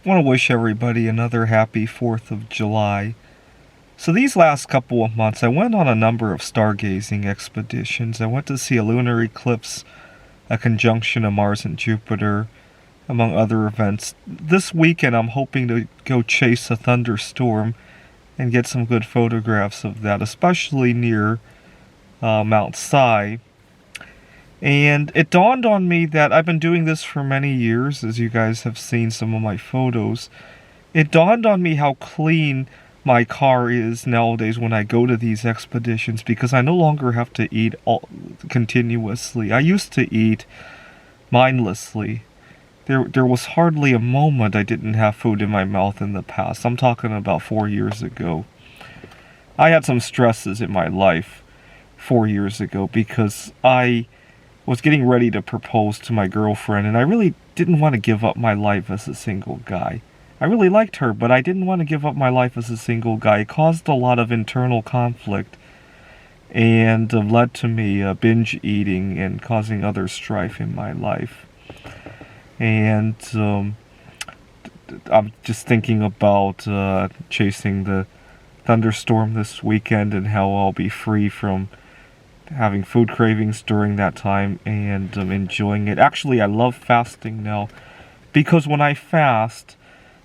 want to wish everybody another happy 4th of July. So these last couple of months, I went on a number of stargazing expeditions. I went to see a lunar eclipse, a conjunction of Mars and Jupiter, among other events. This weekend, I'm hoping to go chase a thunderstorm and get some good photographs of that, especially near Mount Si. And it dawned on me that I've been doing this for many years, as you guys have seen some of my photos. It dawned on me how clean my car is nowadays when I go to these expeditions, because I no longer have to eat continuously. I used to eat mindlessly. There was hardly a moment I didn't have food in my mouth in the past. I'm talking about 4 years ago. I had some stresses in my life 4 years ago because I was getting ready to propose to my girlfriend, and I really didn't want to give up my life as a single guy. I really liked her, but I didn't want to give up my life as a single guy. It caused a lot of internal conflict and led to me binge eating and causing other strife in my life. And I'm just thinking about chasing the thunderstorm this weekend and how I'll be free from having food cravings during that time and enjoying it. Actually, I love fasting now because when I fast,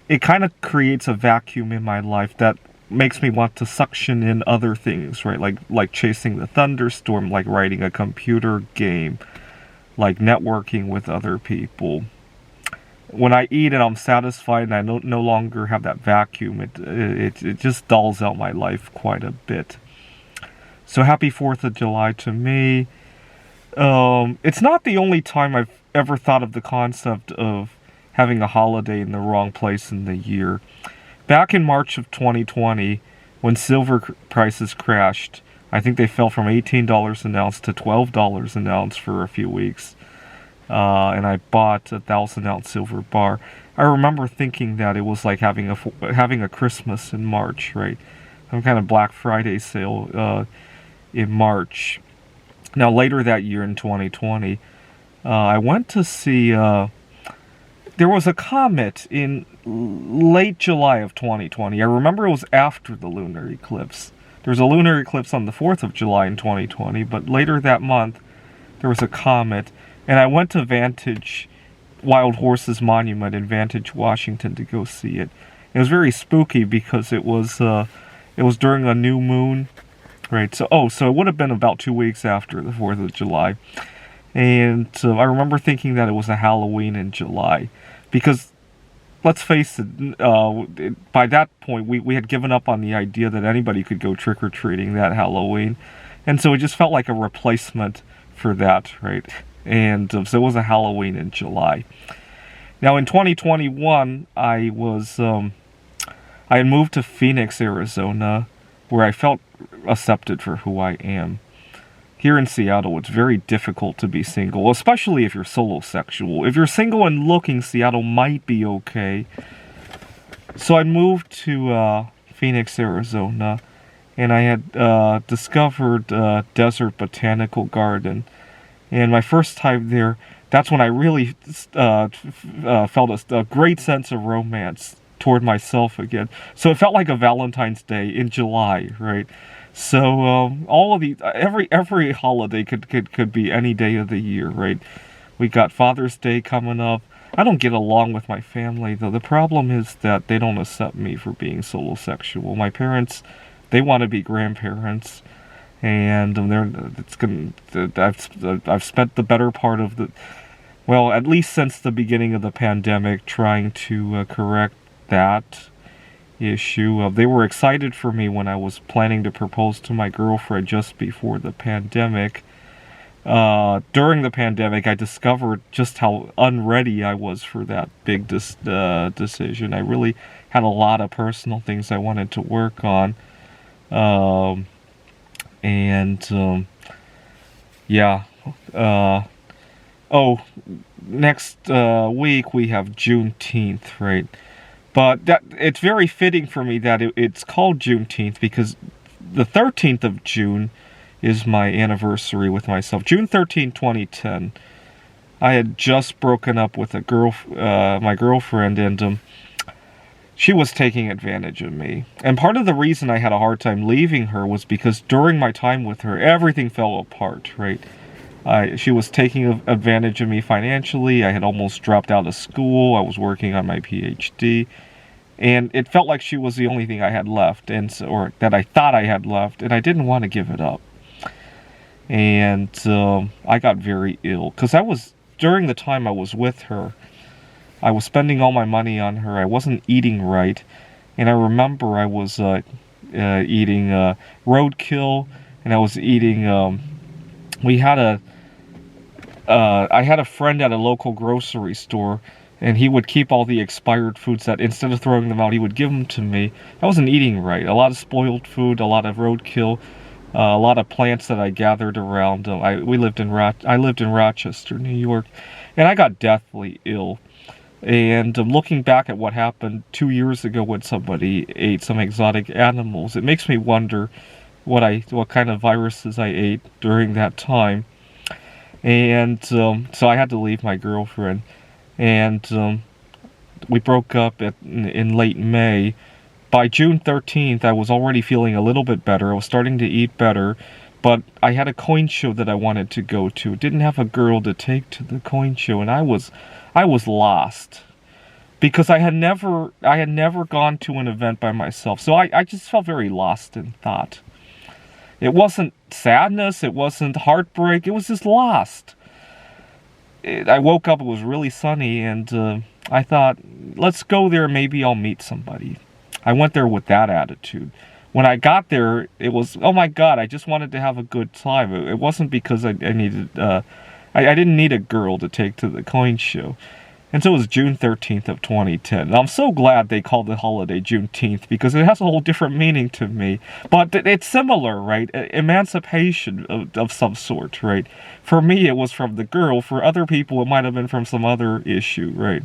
it kind of creates a vacuum in my life that makes me want to suction in other things, right? Like chasing the thunderstorm, like writing a computer game, like networking with other people. When I eat and I'm satisfied and I no longer have that vacuum, it just dulls out my life quite a bit. So happy 4th of July to me. It's not the only time I've ever thought of the concept of having a holiday in the wrong place in the year. Back in March of 2020, when silver prices crashed, I think they fell from $18 an ounce to $12 an ounce for a few weeks. And I bought a 1,000-ounce silver bar. I remember thinking that it was like having a Christmas in March, right? Some kind of Black Friday sale in March. Now, later that year in 2020, I went to see, there was a comet in late July of 2020. I remember it was after the lunar eclipse. There was a lunar eclipse on the 4th of July in 2020, but later that month, there was a comet, and I went to Vantage Wild Horses Monument in Vantage, Washington to go see it. It was very spooky because it was during a new moon. Right, so it would have been about 2 weeks after the 4th of July. And I remember thinking that it was a Halloween in July. Because, let's face it, by that point, we had given up on the idea that anybody could go trick-or-treating that Halloween. And so it just felt like a replacement for that, right? And so it was a Halloween in July. Now, in 2021, I had moved to Phoenix, Arizona, where I felt accepted for who I am. Here in Seattle, it's very difficult to be single, especially if you're solosexual. If you're single and looking, Seattle might be okay. So I moved to Phoenix, Arizona, and I had discovered Desert Botanical Garden. And my first time there, that's when I really felt a great sense of romance toward myself again. So it felt like a Valentine's Day in July, right? So all of these, every holiday could be any day of the year, right? We got Father's Day coming up. I don't get along with my family, though. The problem is that they don't accept me for being solosexual. My parents, they want to be grandparents, and I've spent the better part of at least since the beginning of the pandemic, trying to correct that issue. They were excited for me when I was planning to propose to my girlfriend just before the pandemic. During the pandemic, I discovered just how unready I was for that big decision. I really had a lot of personal things I wanted to work on. Next week we have Juneteenth, right? But it's very fitting for me that it's called Juneteenth because the 13th of June is my anniversary with myself. June 13, 2010. I had just broken up with my girlfriend, and she was taking advantage of me. And part of the reason I had a hard time leaving her was because during my time with her, everything fell apart, right? She was taking advantage of me financially. I had almost dropped out of school. I was working on my PhD. And it felt like she was the only thing I had left, or that I thought I had left, and I didn't want to give it up. And I got very ill, because during the time I was with her, I was spending all my money on her. I wasn't eating right. And I remember I was eating roadkill, and I was eating, I had a friend at a local grocery store, and he would keep all the expired foods that, instead of throwing them out, he would give them to me. I wasn't eating right. A lot of spoiled food, a lot of roadkill, a lot of plants that I gathered around. I lived in Rochester, New York, and I got deathly ill. And looking back at what happened 2 years ago when somebody ate some exotic animals, it makes me wonder what kind of viruses I ate during that time. And so I had to leave my girlfriend. And we broke up in late May. By June 13th, I was already feeling a little bit better. I was starting to eat better. But I had a coin show that I wanted to go to. Didn't have a girl to take to the coin show, and I was lost. Because I had never gone to an event by myself. So I just felt very lost in thought. It wasn't sadness, it wasn't heartbreak, it was just lost. I woke up, it was really sunny, and I thought, let's go there, maybe I'll meet somebody. I went there with that attitude. When I got there, it was, oh my God, I just wanted to have a good time. It wasn't because I needed, I didn't need a girl to take to the coin show. And so it was June 13th of 2010. And I'm so glad they called the holiday Juneteenth, because it has a whole different meaning to me. But it's similar, right? Emancipation of some sort, right? For me, it was from the girl. For other people, it might have been from some other issue, right?